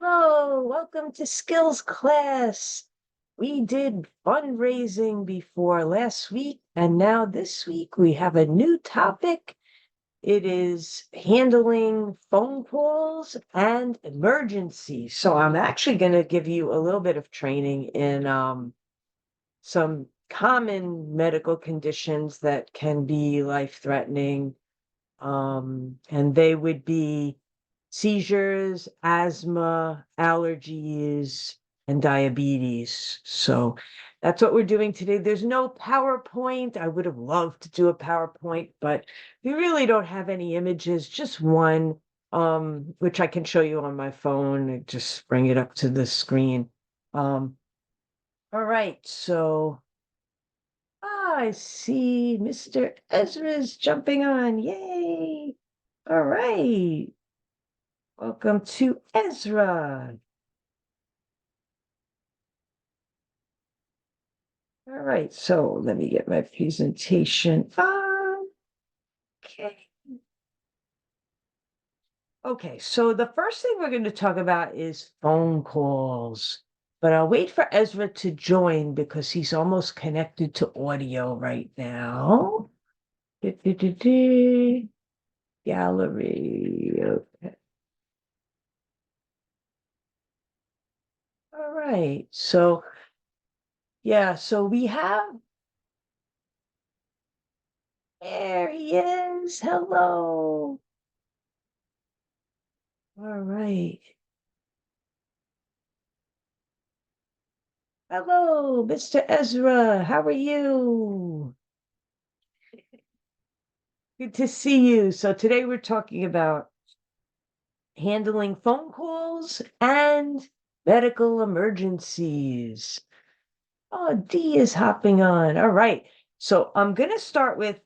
Hello, welcome to skills class. We did fundraising before last week, and now this week we have a new topic. It is handling phone calls and emergencies. So I'm actually going to give you a little bit of training in some common medical conditions that can be life-threatening. And they would be seizures, asthma, allergies, and diabetes. So that's what we're doing today. There's no PowerPoint. I would have loved to do a PowerPoint, but we really don't have any images, just one, which I can show you on my phone and just bring it up to the screen. All right, so I see Mr. Ezra's jumping on. Yay! All right. Welcome to Ezra. All right, so let me get my presentation on. Okay. Okay, so the first thing we're going to talk about is phone calls. But I'll wait for Ezra to join because he's almost connected to audio right now. Du-du-du-du. Gallery. Okay. All right. So, yeah, so we have, there he is. Hello. All right. Hello, Mr. Ezra. How are you? Good to see you. So today we're talking about handling phone calls and medical emergencies. Oh, Dee is hopping on. All right. So I'm going to start with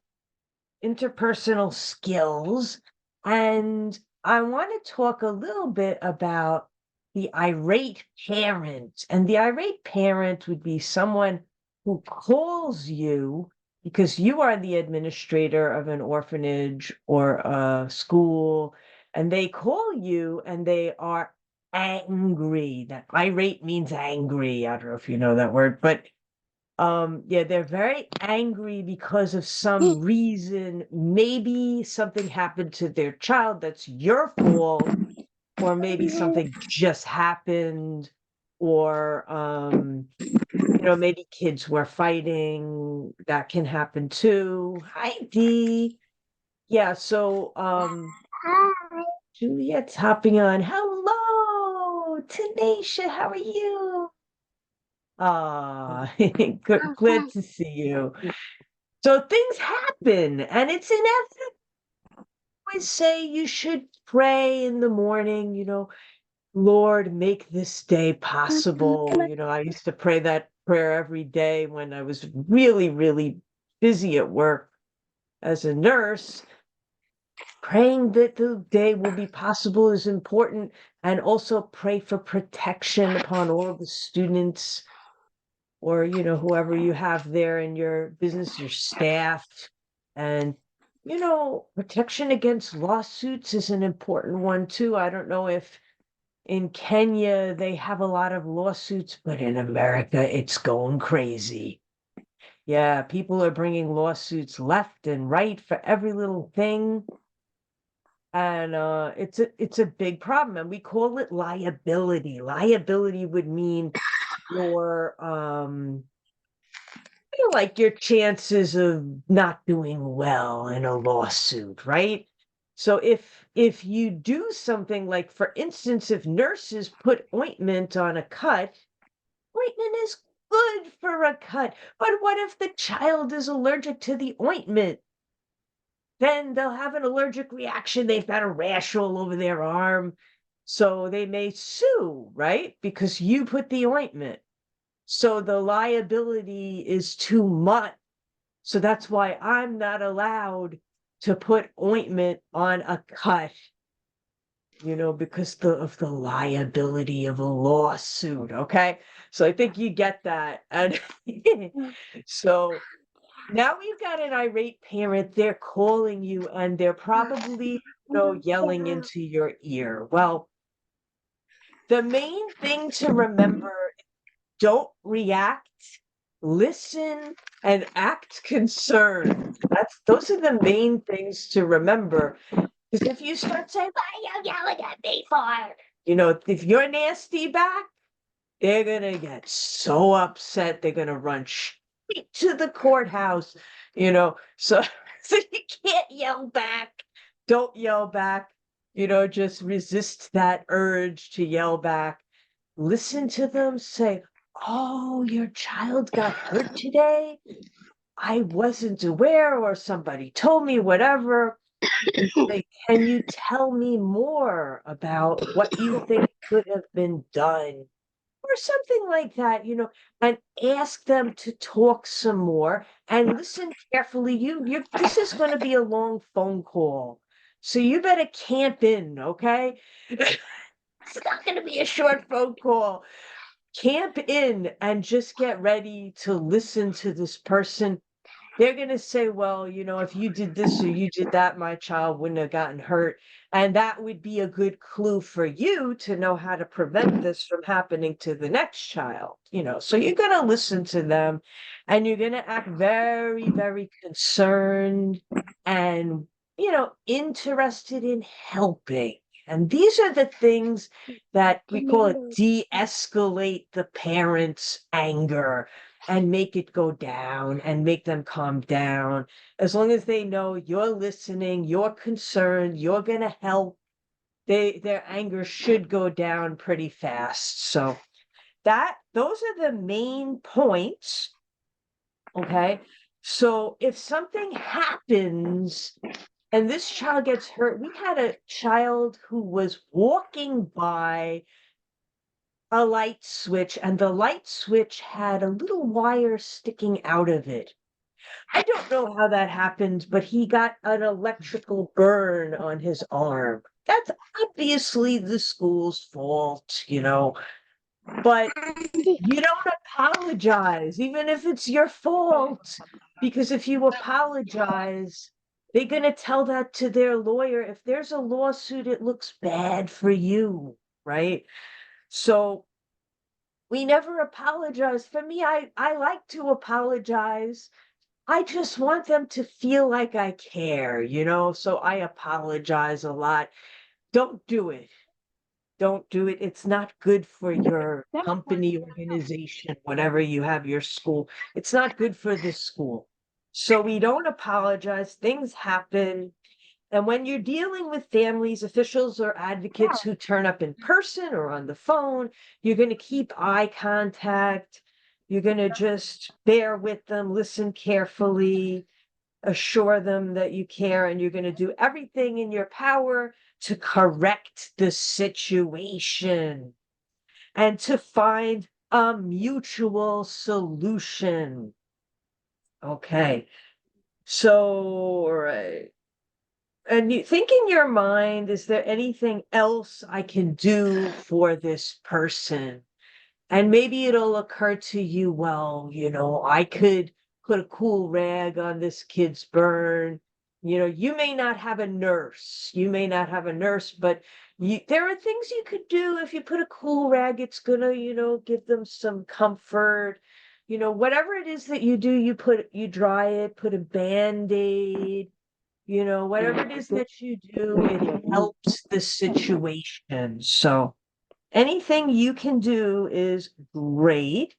interpersonal skills. And I want to talk a little bit about the irate parent. And the irate parent would be someone who calls you because you are the administrator of an orphanage or a school, and they call you and they are angry. That irate means angry. I don't know if you know that word, but yeah, they're very angry because of some reason. Maybe something happened to their child that's your fault, or maybe something just happened, or maybe kids were fighting. That can happen too. Hi, Dee. Yeah, so Juliet's hopping on. Hello, Tanisha, how are you? Ah, glad to see you. So things happen, and it's inevitable. I always say you should pray in the morning, Lord, make this day possible. I used to pray that prayer every day when I was really, really busy at work as a nurse. Praying that the day will be possible is important, and also pray for protection upon all the students or whoever you have there in your business, your staff. And protection against lawsuits is an important one too. I don't know if in Kenya they have a lot of lawsuits, but in America it's going crazy. Yeah, people are bringing lawsuits left and right for every little thing. And it's a big problem, and we call it liability. Liability would mean your like your chances of not doing well in a lawsuit, right? So if you do something like, for instance, if nurses put ointment on a cut, ointment is good for a cut. But what if the child is allergic to the ointment? Then they'll have an allergic reaction. They've got a rash all over their arm. So they may sue, right? Because you put the ointment. So the liability is too much. So that's why I'm not allowed to put ointment on a cut, because of the liability of a lawsuit. Okay. So I think you get that. And so now we've got an irate parent. They're calling you and they're probably, yelling into your ear. Well, the main thing to remember, don't react, listen, and act concerned. Those are the main things to remember. Because if you start saying, "What are you yelling at me for?" If you're nasty back, they're gonna get so upset. They're gonna run straight to the courthouse. So so you can't yell back. Don't yell back. Just resist that urge to yell back. Listen to them say, "Oh, your child got hurt today? I wasn't aware, or somebody told me," whatever. Like, can you tell me more about what you think could have been done? Or something like that, and ask them to talk some more and listen carefully. This is going to be a long phone call, so you better camp in, okay? It's not going to be a short phone call. Camp in and just get ready to listen to this person. They're going to say, "Well, if you did this or you did that, my child wouldn't have gotten hurt." And that would be a good clue for you to know how to prevent this from happening to the next child. So you're going to listen to them, and you're going to act very, very concerned and, interested in helping. And these are the things that we call it de-escalate the parent's anger and make it go down and make them calm down. As long as they know you're listening, you're concerned, you're going to help, their anger should go down pretty fast. So those are the main points. Okay. So if something happens and this child gets hurt, we had a child who was walking by a light switch, and the light switch had a little wire sticking out of it. I don't know how that happened, but he got an electrical burn on his arm. That's obviously the school's fault, but you don't apologize, even if it's your fault, because if you apologize, they're going to tell that to their lawyer. If there's a lawsuit, it looks bad for you, right? So we never apologize. For me, I like to apologize. I just want them to feel like I care, so I apologize a lot. Don't do it. Don't do it. It's not good for your company, organization, whatever you have, your school. It's not good for this school. So we don't apologize. Things happen. And when you're dealing with families, officials, or advocates who turn up in person or on the phone, you're going to keep eye contact. You're going to just bear with them, listen carefully, assure them that you care, and you're going to do everything in your power to correct the situation and to find a mutual solution. Okay. So, all right. And you think in your mind, is there anything else I can do for this person? And maybe it'll occur to you, well, I could put a cool rag on this kid's burn. You may not have a nurse. You may not have a nurse, but there are things you could do. If you put a cool rag, it's gonna, give them some comfort. Whatever it is that you do, you dry it, put a Band-Aid, whatever it is that you do, it helps the situation. So anything you can do is great.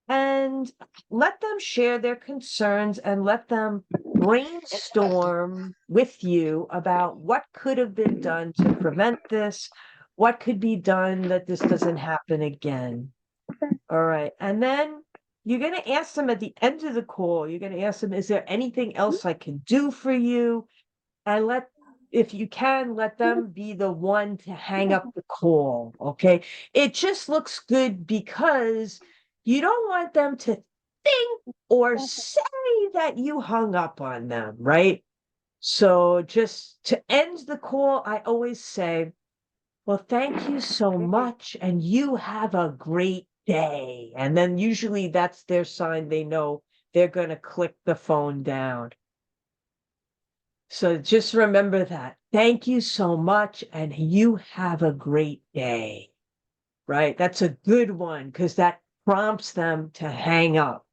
And let them share their concerns and let them brainstorm with you about what could have been done to prevent this, what could be done that this doesn't happen again. All right. And then you're going to ask them at the end of the call, you're going to ask them, is there anything else I can do for you? And if you can, let them be the one to hang up the call. Okay. It just looks good because you don't want them to think or say that you hung up on them, right? So just to end the call, I always say, "Well, thank you so much, and you have a great day." And then usually that's their sign they know they're going to click the phone down. So just remember that. Thank you so much, and you have a great day. right? That's a good one because that prompts them to hang up.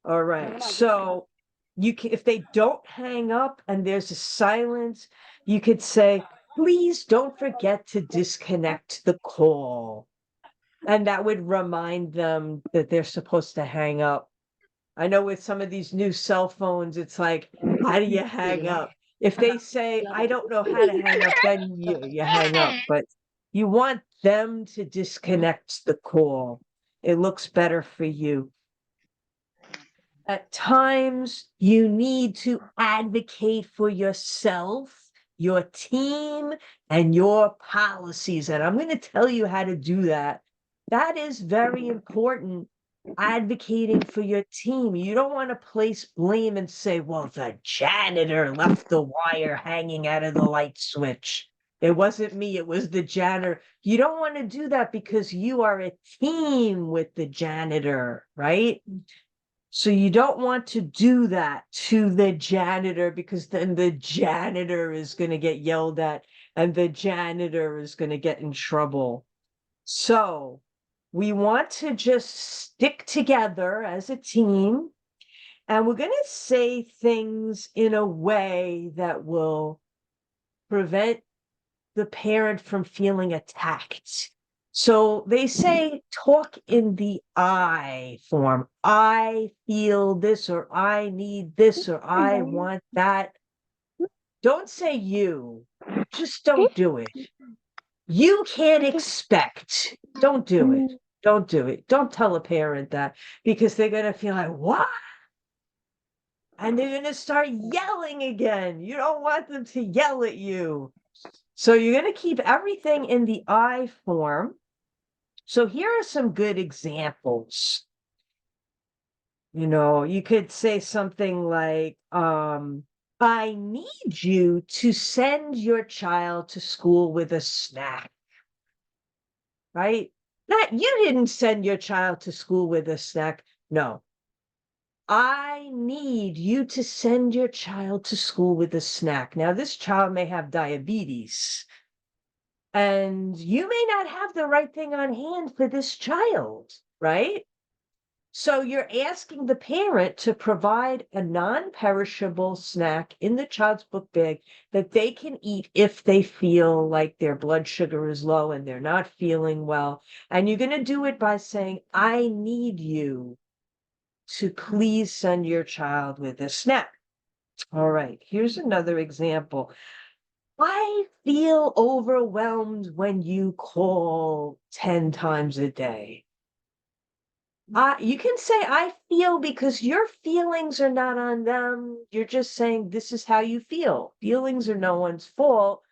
All right. So you can, if they don't hang up and there's a silence, you could say, please don't forget to disconnect the call. And that would remind them that they're supposed to hang up. I know with some of these new cell phones, it's like, how do you hang up? If they say, I don't know how to hang up, then you hang up. But you want them to disconnect the call. It looks better for you. At times, you need to advocate for yourself, your team, and your policies. And I'm going to tell you how to do that. That is very important. Advocating for your team. You don't want to place blame and say, well, the janitor left the wire hanging out of the light switch. It wasn't me, it was the janitor. You don't want to do that because you are a team with the janitor, right? So you don't want to do that to the janitor because then the janitor is going to get yelled at and the janitor is going to get in trouble. So we want to just stick together as a team and we're going to say things in a way that will prevent the parent from feeling attacked. So they say talk in the I form. I feel this, or I need this, or I want that. Don't say you. Just don't do it. You can't expect. Don't do it. Don't do it. Don't tell a parent that because they're going to feel like, what? And they're going to start yelling again. You don't want them to yell at you. So you're going to keep everything in the I form. So here are some good examples. You could say something like, I need you to send your child to school with a snack, right? Not you didn't send your child to school with a snack. No. I need you to send your child to school with a snack. Now, this child may have diabetes. And you may not have the right thing on hand for this child, right? So you're asking the parent to provide a non-perishable snack in the child's book bag that they can eat if they feel like their blood sugar is low and they're not feeling well. And you're going to do it by saying, I need you to please send your child with a snack. All right, here's another example. I feel overwhelmed when you call 10 times a day. You can say I feel because your feelings are not on them. You're just saying this is how you feel. Feelings are no one's fault,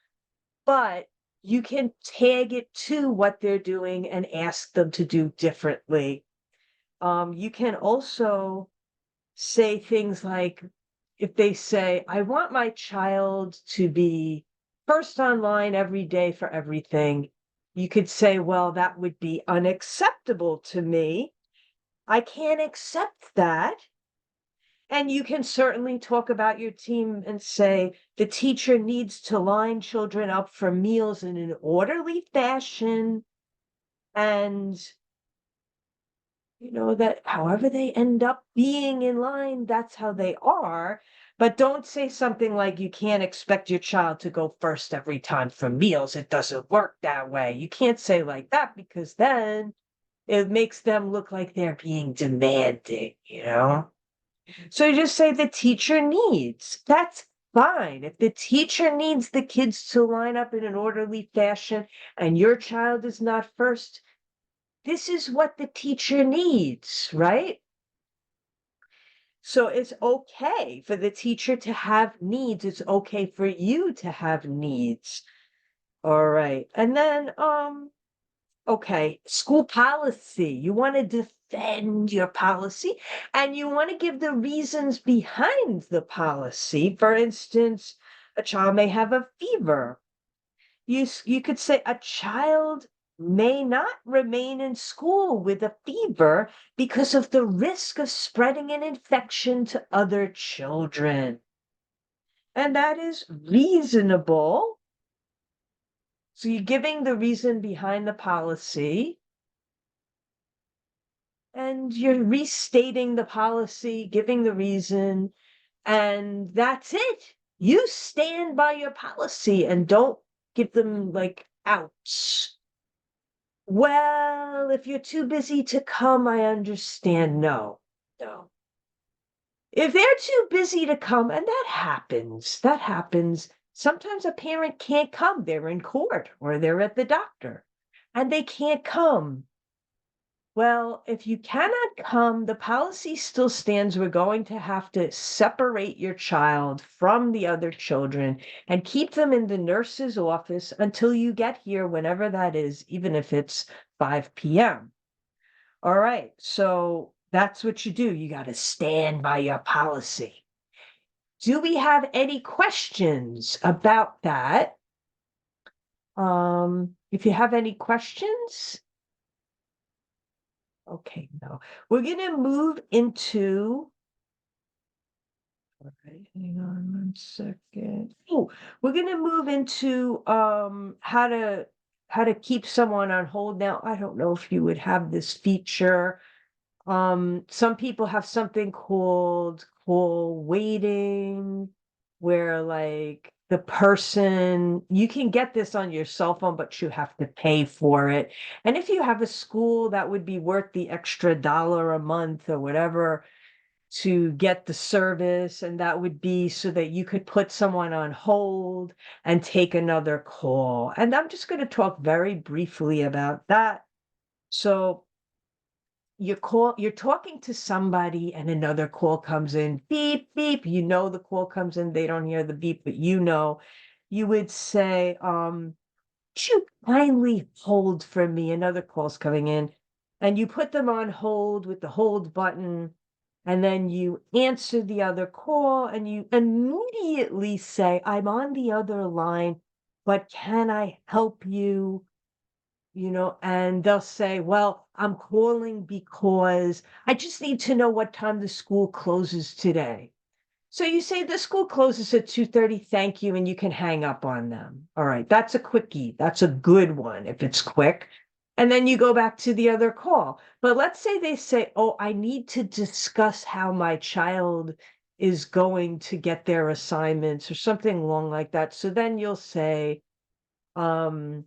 but you can tag it to what they're doing and ask them to do differently. You can also say things like, if they say, I want my child to be first online every day for everything, you could say, well, that would be unacceptable to me. I can't accept that. And you can certainly talk about your team and say, the teacher needs to line children up for meals in an orderly fashion. And that however they end up being in line, that's how they are. But don't say something like you can't expect your child to go first every time for meals. It doesn't work that way. You can't say like that because then it makes them look like they're being demanding. So you just say the teacher needs. That's fine. If the teacher needs the kids to line up in an orderly fashion and your child is not first, this is what the teacher needs, right? So it's okay for the teacher to have needs. It's okay for you to have needs. All right. And then, okay, school policy. You want to defend your policy and you want to give the reasons behind the policy. For instance, a child may have a fever. You could say a child may not remain in school with a fever because of the risk of spreading an infection to other children. And that is reasonable. So you're giving the reason behind the policy, and you're restating the policy, giving the reason, and that's it. You stand by your policy and don't give them like outs. Well, if you're too busy to come, I understand. No, no. If they're too busy to come, and that happens. Sometimes a parent can't come. They're in court or they're at the doctor and they can't come. Well, if you cannot come, the policy still stands. We're going to have to separate your child from the other children and keep them in the nurse's office until you get here, whenever that is, even if it's 5 p.m. All right, so that's what you do. You got to stand by your policy. Do we have any questions about that? If you have any questions, okay, no. We're gonna move into, all right, hang on 1 second. Oh, we're gonna move into how to keep someone on hold. Now, I don't know if you would have this feature. Some people have something called call waiting, where like the person, you can get this on your cell phone, but you have to pay for it. And if you have a school, that would be worth the extra dollar a month or whatever to get the service. And that would be so that you could put someone on hold and take another call. And I'm just going to talk very briefly about that. So you're talking to somebody and another call comes in, beep beep, the call comes in, they don't hear the beep, but you would say, would you kindly hold for me? Another call's coming in, and you put them on hold with the hold button, and then you answer the other call and you immediately say, I'm on the other line, but can I help you? And they'll say, well, I'm calling because I just need to know what time the school closes today. So you say the school closes at 2:30, thank you, and you can hang up on them. All right, that's a quickie. That's a good one if it's quick. And then you go back to the other call. But let's say they say, oh, I need to discuss how my child is going to get their assignments or something along like that. So then you'll say, um,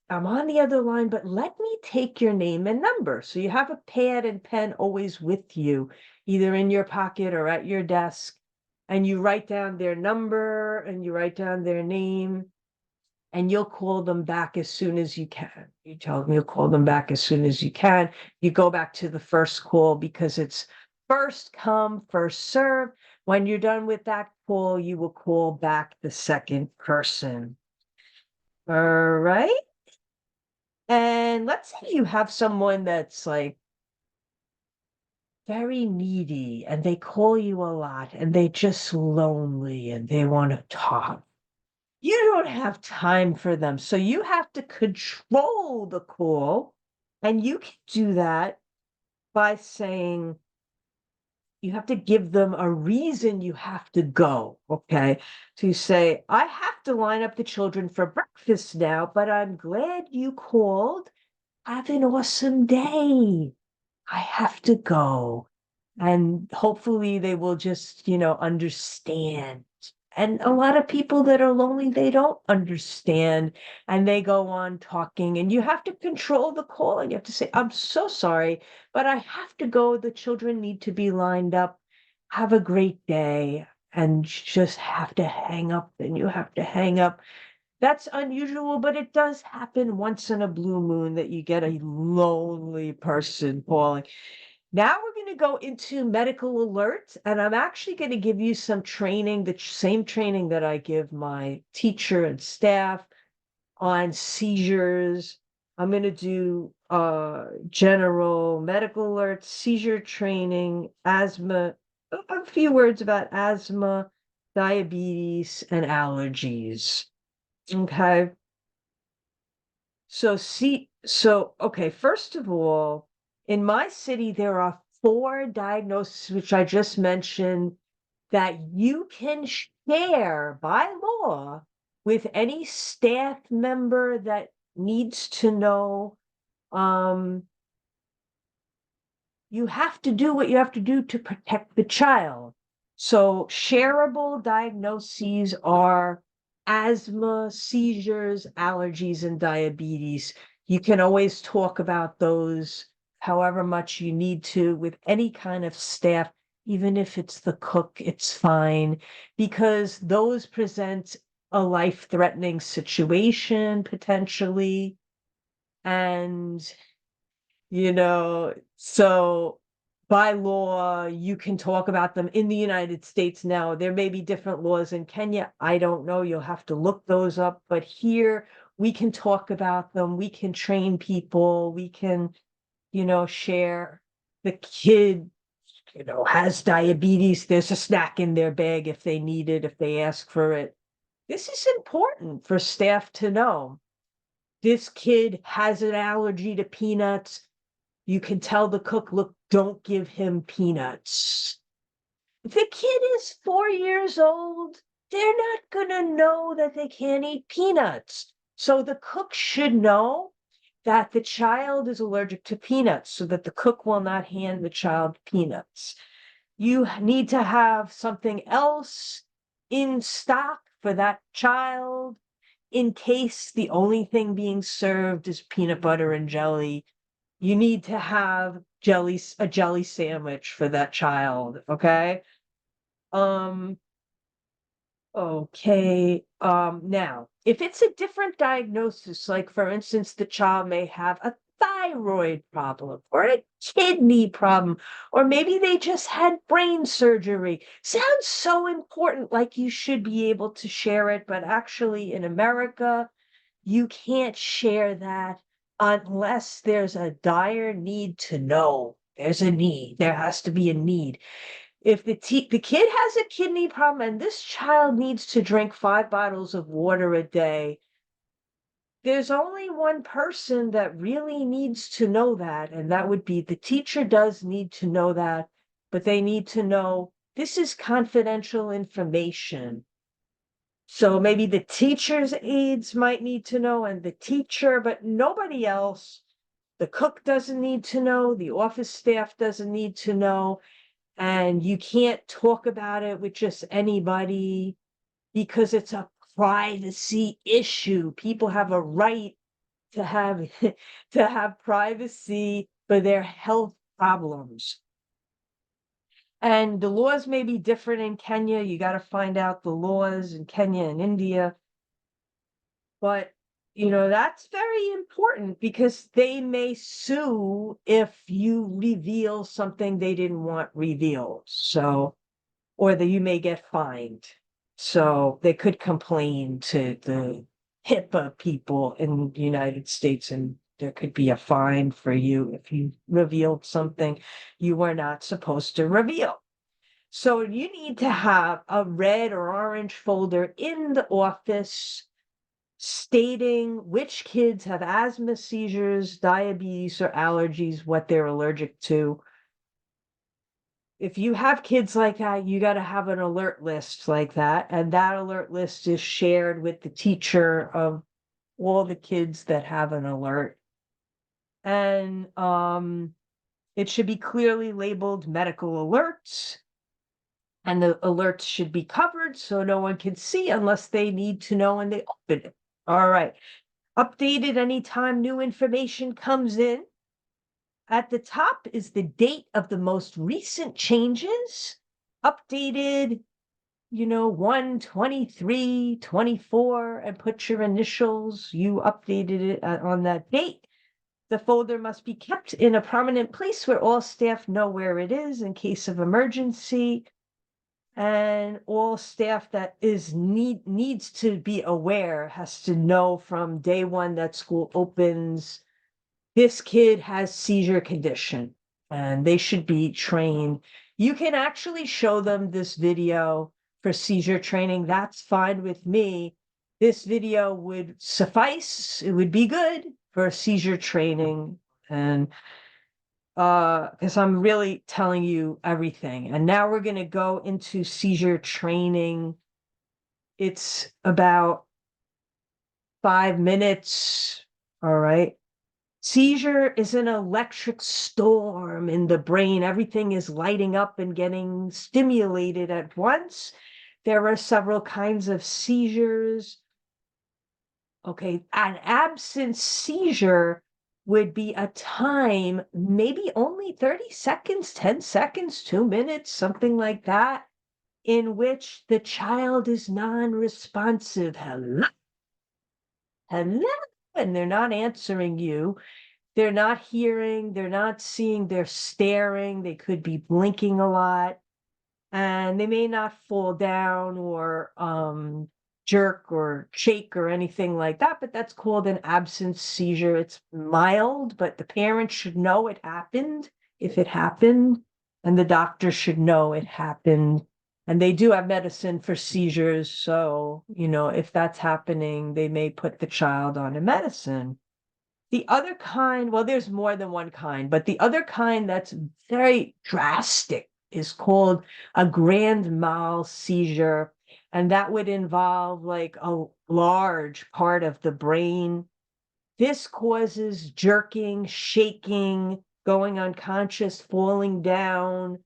I'm on the other line, but let me take your name and number. So you have a pad and pen always with you, either in your pocket or at your desk, and you write down their number and you write down their name, and you'll call them back as soon as you can. You tell them you'll call them back as soon as you can. You go back to the first call because it's first come, first serve. When you're done with that call, you will call back the second person. All right. And let's say you have someone that's like very needy and they call you a lot and they just lonely and they want to talk. You don't have time for them. So you have to control the call. And you can do that by saying, you have to give them a reason you have to go. Okay. So you say, I have to line up the children for breakfast now, but I'm glad you called. Have an awesome day. I have to go. And hopefully they will just, understand. And a lot of people that are lonely, they don't understand and they go on talking. And you have to control the call and you have to say, I'm so sorry, but I have to go. The children need to be lined up. Have a great day. And just have to hang up. And you have to hang up. That's unusual, but it does happen once in a blue moon that you get a lonely person calling. Now we're going to go into medical alerts, and I'm actually going to give you some training, the same training that I give my teacher and staff on seizures. I'm going to do general medical alerts, seizure training, asthma, a few words about asthma, diabetes, and allergies. Okay. Okay, first of all, in my city, there are 4 diagnoses, which I just mentioned, that you can share by law with any staff member that needs to know, you have to do what you have to do to protect the child. So shareable diagnoses are asthma, seizures, allergies, and diabetes. You can always talk about those however much you need to with any kind of staff, even if it's the cook, it's fine, because those present a life-threatening situation potentially. And so by law, you can talk about them in the United States now. There may be different laws in Kenya. I don't know. You'll have to look those up. But here we can talk about them. We can train people. We can, share. The kid, has diabetes. There's a snack in their bag if they need it, if they ask for it. This is important for staff to know. This kid has an allergy to peanuts. You can tell the cook, look, don't give him peanuts. If the kid is 4 years old, they're not going to know that they can't eat peanuts. So the cook should know that the child is allergic to peanuts so that the cook will not hand the child peanuts. You need to have something else in stock for that child in case the only thing being served is peanut butter and jelly. You need to have a jelly sandwich for that child, okay? Okay. Now, if it's a different diagnosis, like for instance, the child may have a thyroid problem or a kidney problem, or maybe they just had brain surgery. Sounds so important, like you should be able to share it, but actually in America, you can't share that unless there's a dire need to know. There's a need. There has to be a need. If the kid has a kidney problem and this child needs to drink 5 bottles of water a day, there's only one person that really needs to know that, and that would be the teacher does need to know that, but they need to know this is confidential information. So maybe the teacher's aides might need to know and the teacher, but nobody else. The cook doesn't need to know, the office staff doesn't need to know, and you can't talk about it with just anybody because it's a privacy issue. People have a right to have to have privacy for their health problems. And the laws may be different in Kenya. You got to find out the laws in Kenya and India. But, that's very important because they may sue if you reveal something they didn't want revealed. So, or that you may get fined. So they could complain to the HIPAA people in the United States, and there could be a fine for you if you revealed something you were not supposed to reveal. So you need to have a red or orange folder in the office stating which kids have asthma, seizures, diabetes, or allergies, what they're allergic to. If you have kids like that, you got to have an alert list like that. And that alert list is shared with the teacher of all the kids that have an alert. And it should be clearly labeled medical alerts. And the alerts should be covered so no one can see unless they need to know and they open it. All right. Updated anytime new information comes in. At the top is the date of the most recent changes. Updated, 1/23/24, and put your initials. You updated it on that date. The folder must be kept in a prominent place where all staff know where it is in case of emergency. And all staff that needs to be aware has to know from day one that school opens, this kid has seizure condition and they should be trained. You can actually show them this video for seizure training. That's fine with me. This video would suffice. It would be good for seizure training. And because I'm really telling you everything. And now we're going to go into seizure training. It's about 5 minutes. All right. Seizure is an electric storm in the brain. Everything is lighting up and getting stimulated at once. There are several kinds of seizures. Okay, an absent seizure would be a time, maybe only 30 seconds, 10 seconds, 2 minutes, something like that, in which the child is non-responsive. Hello, hello, and they're not answering you. They're not hearing, they're not seeing, they're staring, they could be blinking a lot, and they may not fall down or jerk or shake or anything like that, but that's called an absence seizure. It's mild, but the parent should know it happened if it happened, and the doctor should know it happened. And they do have medicine for seizures, so, if that's happening, they may put the child on a medicine. The other kind, well, there's more than one kind, but the other kind that's very drastic is called a grand mal seizure. And that would involve like a large part of the brain. This causes jerking, shaking, going unconscious, falling down.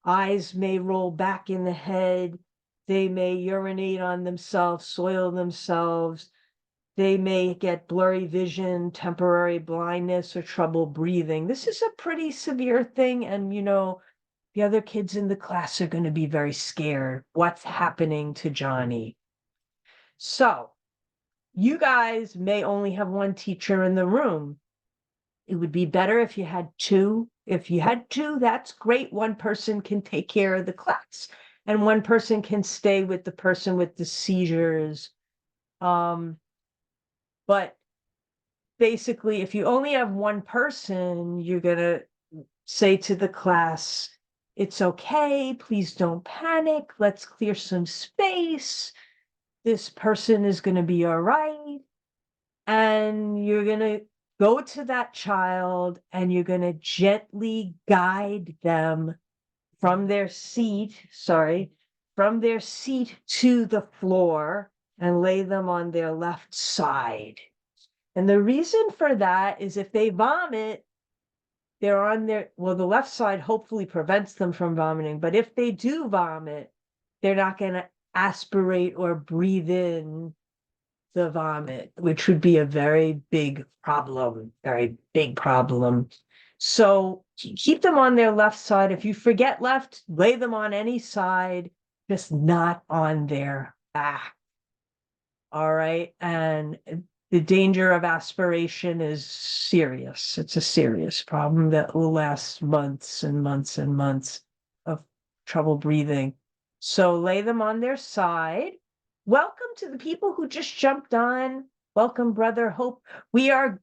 Eyes may roll back in the head. They may urinate on themselves, soil themselves. They may get blurry vision, temporary blindness, or trouble breathing. This is a pretty severe thing. And, the other kids in the class are going to be very scared. What's happening to Johnny? So, you guys may only have one teacher in the room. It would be better if you had two. If you had two, that's great. One person can take care of the class, and one person can stay with the person with the seizures. But basically, if you only have one person, you're going to say to the class, it's okay, please don't panic, let's clear some space. This person is going to be all right. And you're going to go to that child and you're going to gently guide them from their seat, from their seat to the floor and lay them on their left side. And the reason for that is if they vomit, they're on the left side hopefully prevents them from vomiting. But if they do vomit, they're not going to aspirate or breathe in the vomit, which would be a very big problem, very big problem. So keep them on their left side. If you forget left, lay them on any side, just not on their back. All right. And the danger of aspiration is serious. It's a serious problem that will last months and months and months of trouble breathing. So lay them on their side. Welcome to the people who just jumped on. Welcome, Brother Hope. We have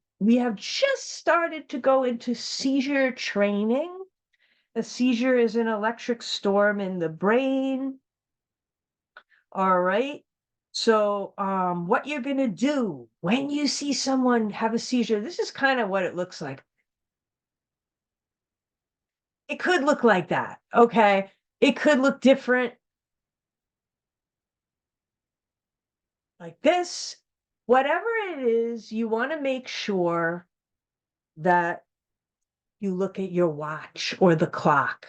just started to go into seizure training. A seizure is an electric storm in the brain. All right. So what you're going to do when you see someone have a seizure, this is kind of what it looks like. It could look like that, okay? It could look different like this. Whatever it is, you want to make sure that you look at your watch or the clock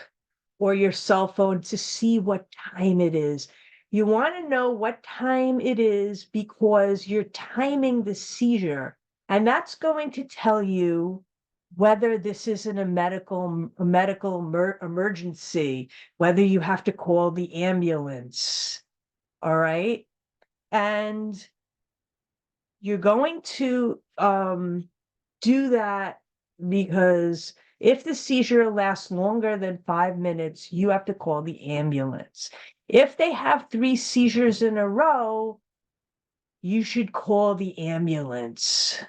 or your cell phone to see what time it is. You want to know what time it is because you're timing the seizure, and that's going to tell you whether this isn't a medical emergency, whether you have to call the ambulance. All right. And you're going to do that because if the seizure lasts longer than 5 minutes, you have to call the ambulance. If they have 3 seizures in a row, you should call the ambulance.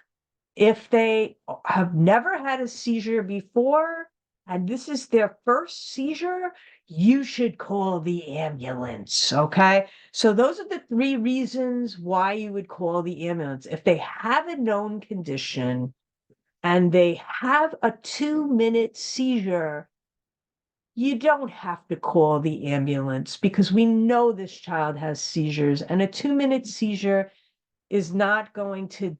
If they have never had a seizure before, and this is their first seizure, you should call the ambulance, okay? So those are the 3 reasons why you would call the ambulance. If they have a known condition and they have a 2-minute seizure, you don't have to call the ambulance because we know this child has seizures, and a 2-minute seizure is not going to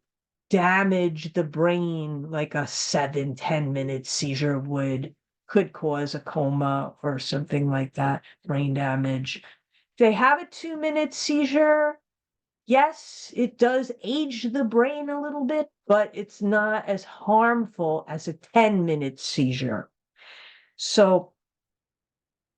damage the brain like a 7-10 minute seizure could cause a coma or something like that, brain damage. If they have a 2-minute seizure, yes, it does age the brain a little bit, but it's not as harmful as a 10-minute seizure. So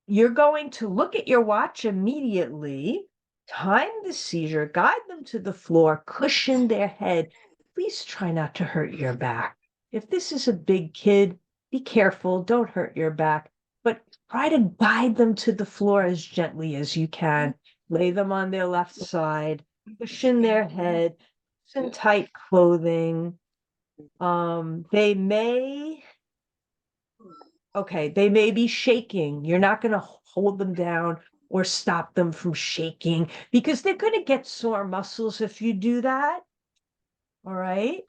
you're going to look at your watch immediately, time the seizure, guide them to the floor, cushion their head. Please try not to hurt your back. If this is a big kid, be careful, don't hurt your back, but try to guide them to the floor as gently as you can. Lay them on their left side, cushion their head, some tight clothing. They may they may be shaking. You're not going to hold them down or stop them from shaking because they're going to get sore muscles if you do that. All right.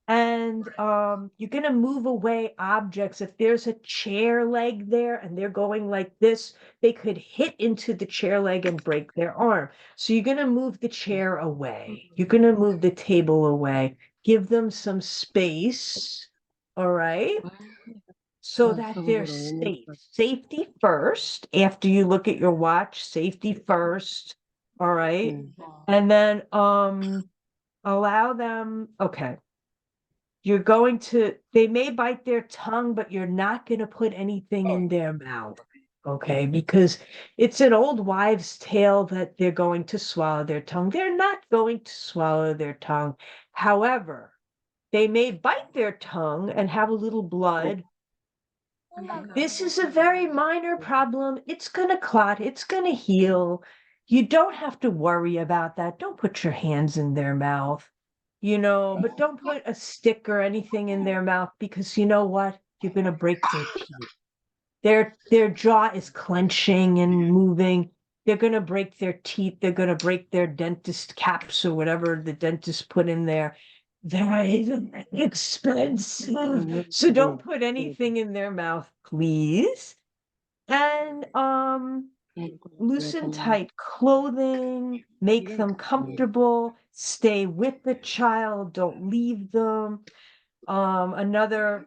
And you're going to move away objects. If there's a chair leg there and they're going like this, they could hit into the chair leg and break their arm. So you're going to move the chair away. You're going to move the table away. Give them some space. All right. So that they're safe. Safety first. After you look at your watch, safety first. All right. And then allow them, okay. They may bite their tongue, but you're not going to put anything in their mouth. Okay, because it's an old wives' tale that they're going to swallow their tongue. They're not going to swallow their tongue. However, they may bite their tongue and have a little blood. This is a very minor problem. It's going to clot, it's going to heal. You don't have to worry about that. Don't put your hands in their mouth, but don't put a stick or anything in their mouth because you know what? You're going to break their teeth. Their jaw is clenching and moving. They're going to break their teeth. They're going to break their dentist caps or whatever the dentist put in there. Very expensive. So don't put anything in their mouth, please. And loosen tight clothing, make them comfortable, stay with the child, don't leave them. Another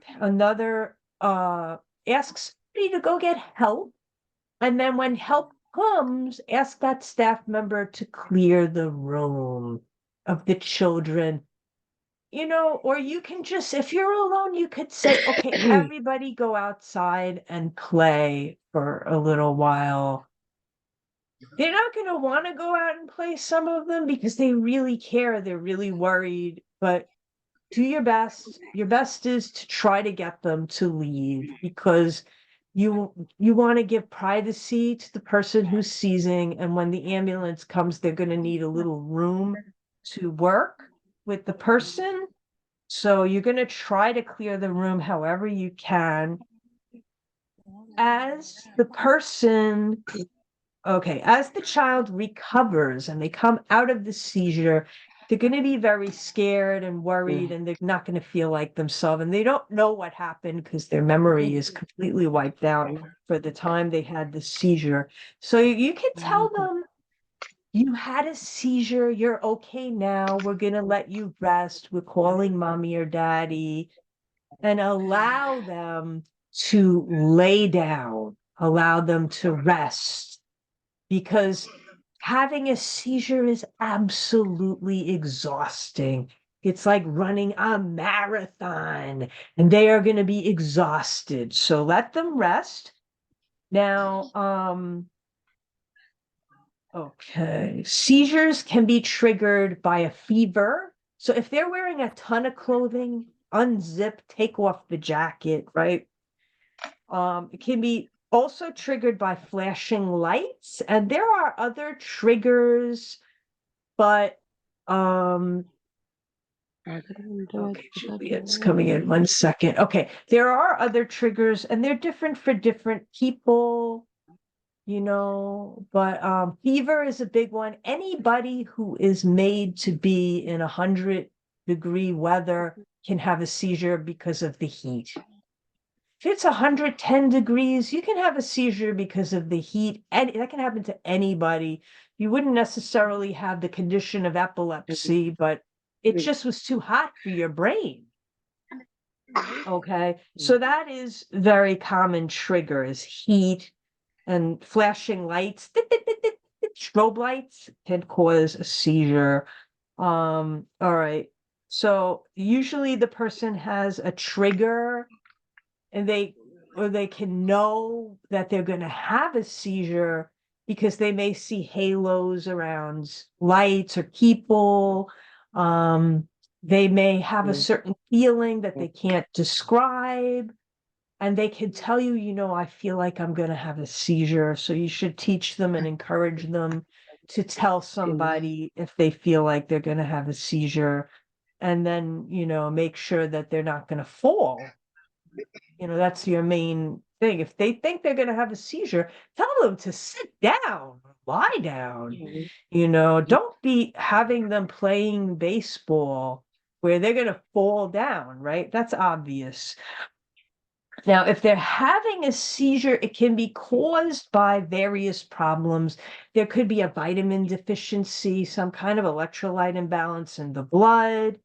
ask somebody to go get help. And then when help comes, ask that staff member to clear the room of the children. Or you can just, if you're alone, you could say, okay, everybody go outside and play for a little while. They're not going to want to go out and play, some of them, because they really care. They're really worried, but do your best. Your best is to try to get them to leave because you want to give privacy to the person who's seizing. And when the ambulance comes, they're going to need a little room to work with the person. So you're going to try to clear the room however you can. As the child recovers and they come out of the seizure, they're going to be very scared and worried, and they're not going to feel like themselves. And they don't know what happened because their memory is completely wiped out for the time they had the seizure. So you can tell them, you had a seizure, you're okay now, we're going to let you rest, we're calling mommy or daddy, and allow them to lay down, allow them to rest, because having a seizure is absolutely exhausting. It's like running a marathon, and they are going to be exhausted. So let them rest. Now, okay, seizures can be triggered by a fever. So if they're wearing a ton of clothing, unzip, take off the jacket, right? It can be also triggered by flashing lights, and there are other triggers, but okay, Juliet's coming in 1 second. Okay, there are other triggers, and they're different for different people, but fever is a big one. Anybody who is made to be in 100-degree weather can have a seizure because of the heat. If it's 110 degrees, you can have a seizure because of the heat, and that can happen to anybody. You wouldn't necessarily have the condition of epilepsy, but it just was too hot for your brain. Okay, so that is very common trigger is heat and flashing lights. Strobe lights can cause a seizure. All right. So usually the person has a trigger and they can know that they're going to have a seizure because they may see halos around lights or people. They may have a certain feeling that they can't describe. And they can tell you, I feel like I'm going to have a seizure. So you should teach them and encourage them to tell somebody if they feel like they're going to have a seizure. And then, make sure that they're not going to fall. That's your main thing. If they think they're going to have a seizure, tell them to sit down, lie down. Don't be having them playing baseball where they're going to fall down, right? That's obvious. Now, if they're having a seizure, it can be caused by various problems. There could be a vitamin deficiency, some kind of electrolyte imbalance in the blood.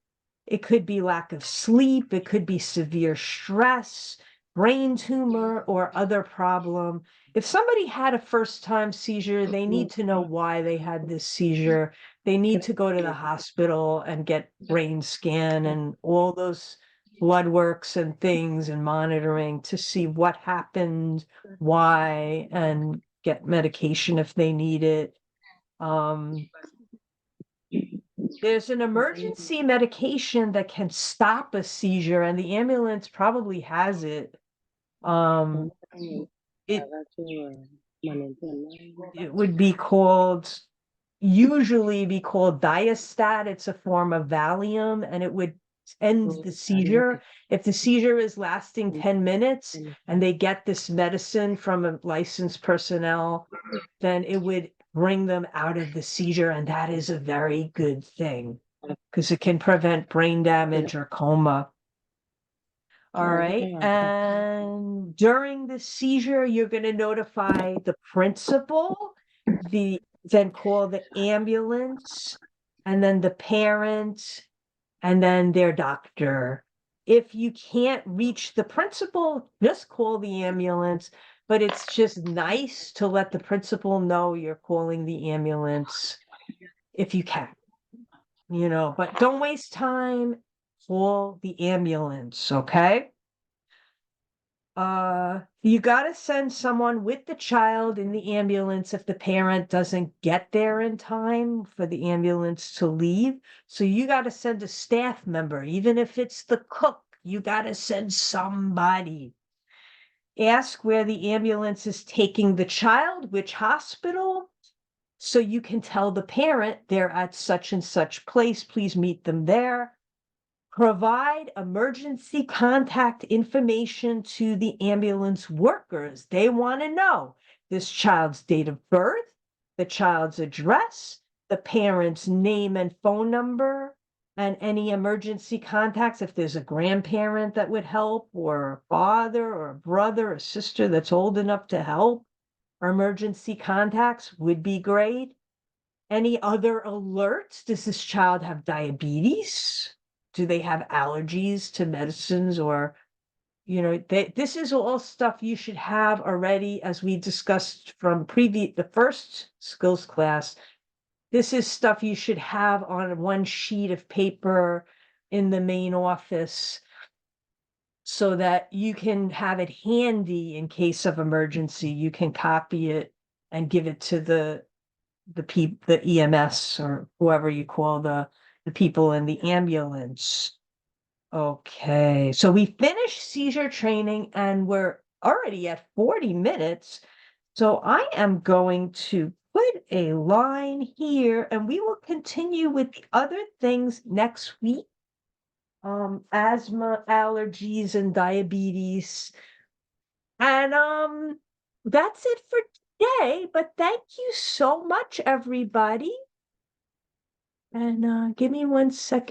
It could be lack of sleep. It could be severe stress, brain tumor, or other problem. If somebody had a first-time seizure, they need to know why they had this seizure. They need to go to the hospital and get brain scan and all those blood works and things and monitoring to see what happened, why, and get medication if they need it. There's an emergency medication that can stop a seizure, and the ambulance probably has it. It would be usually be called Diastat. It's a form of Valium, and it would end the seizure. If the seizure is lasting 10 minutes and they get this medicine from a licensed personnel, then it would bring them out of the seizure, and that is a very good thing because it can prevent brain damage or coma. All right. And during the seizure, you're going to notify the principal, then call the ambulance, and then the parent, and then their doctor. If you can't reach the principal, just call the ambulance. But it's just nice to let the principal know you're calling the ambulance if you can, but don't waste time. Call the ambulance, okay? You got to send someone with the child in the ambulance if the parent doesn't get there in time for the ambulance to leave. So you got to send a staff member, even if it's the cook, you got to send somebody. Ask where the ambulance is taking the child, which hospital, so you can tell the parent they're at such and such place. Please meet them there. Provide emergency contact information to the ambulance workers. They want to know this child's date of birth, the child's address, the parent's name and phone number, and any emergency contacts. If there's a grandparent that would help, or a father or a brother or sister that's old enough to help, or emergency contacts would be great. Any other alerts? Does this child have diabetes? Do they have allergies to medicines? Or, this is all stuff you should have already, as we discussed from the first skills class. This is stuff you should have on one sheet of paper in the main office so that you can have it handy in case of emergency. You can copy it and give it to the EMS or whoever you call the people in the ambulance. Okay, so we finished seizure training and we're already at 40 minutes. So I am going to put a line here and we will continue with the other things next week. Asthma, allergies, and diabetes. And that's it for today, but thank you so much, everybody. And give me 1 second.